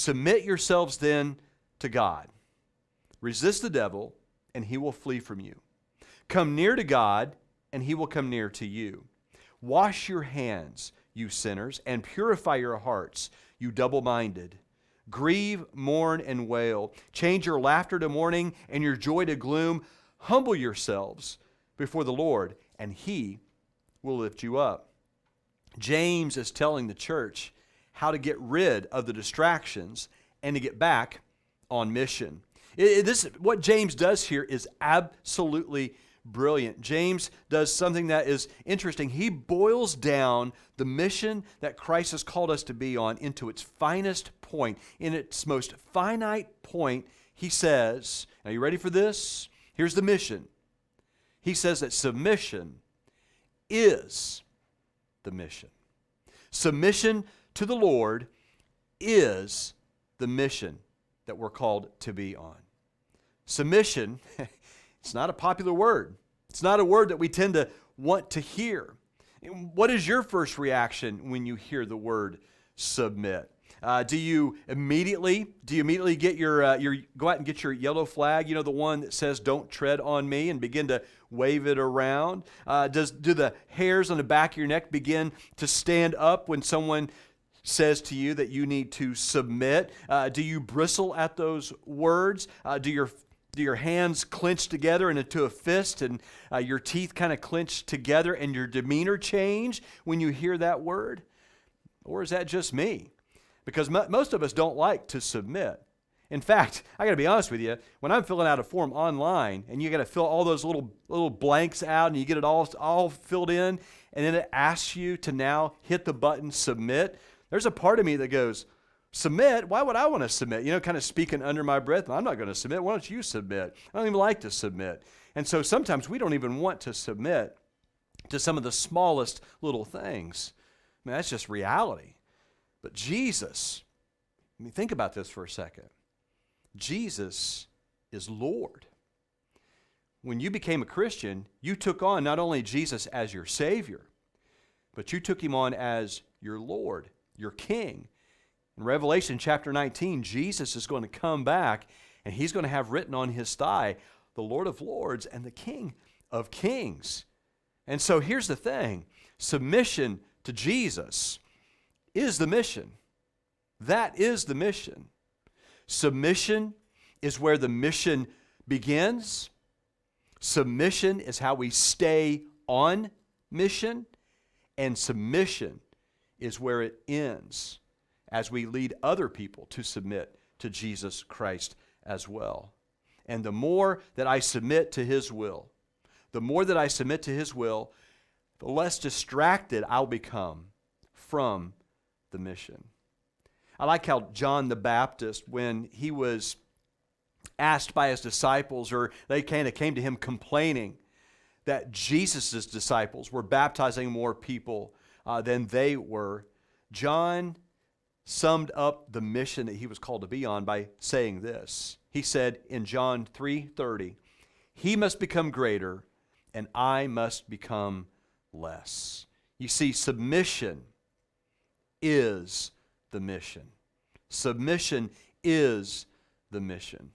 Submit yourselves then to God. Resist the devil, and he will flee from you. Come near to God, and he will come near to you. Wash your hands, you sinners, and purify your hearts, you double-minded. Grieve, mourn, and wail. Change your laughter to mourning and your joy to gloom. Humble yourselves before the Lord, and he will lift you up. James is telling the church how to get rid of the distractions and to get back on mission. What James does here is absolutely brilliant. James does something that is interesting. He boils down the mission that Christ has called us to be on into its finest point. In its most finite point, he says, are you ready for this? Here's the mission. He says that submission is the mission. Submission to the Lord is the mission that we're called to be on. Submission, it's not a popular word. It's not a word that we tend to want to hear. What is your first reaction when you hear the word submit? Do you immediately get go out and get your yellow flag, the one that says "Don't tread on me," and begin to wave it around? Do the hairs on the back of your neck begin to stand up when someone says to you that you need to submit? Do you bristle at those words? Do your hands clench together into a fist, and your teeth kind of clench together, and your demeanor change when you hear that word? Or is that just me? Because most of us don't like to submit. In fact, I got to be honest with you, when I'm filling out a form online and you got to fill all those little blanks out and you get it all filled in, and then it asks you to now hit the button submit, there's a part of me that goes, submit? Why would I want to submit? Kind of speaking under my breath, I'm not going to submit. Why don't you submit? I don't even like to submit. And so sometimes we don't even want to submit to some of the smallest little things. I mean, that's just reality. But Jesus, think about this for a second. Jesus is Lord. When you became a Christian, you took on not only Jesus as your Savior, but you took him on as your Lord, your King. In Revelation chapter 19, Jesus is going to come back, and he's going to have written on his thigh, the Lord of Lords and the King of Kings. And so here's the thing. Submission to Jesus is the mission. That is the mission. Submission is where the mission begins. Submission is how we stay on mission. And submission is where it ends as we lead other people to submit to Jesus Christ as well. And the more that I submit to his will, the less distracted I'll become from the mission. I like how John the Baptist, when he was asked by his disciples, or they kind of came to him complaining that Jesus' disciples were baptizing more people than they were, John summed up the mission that he was called to be on by saying this. He said in John 3:30, "He must become greater, and I must become less." You see, submission is the mission. Submission is the mission.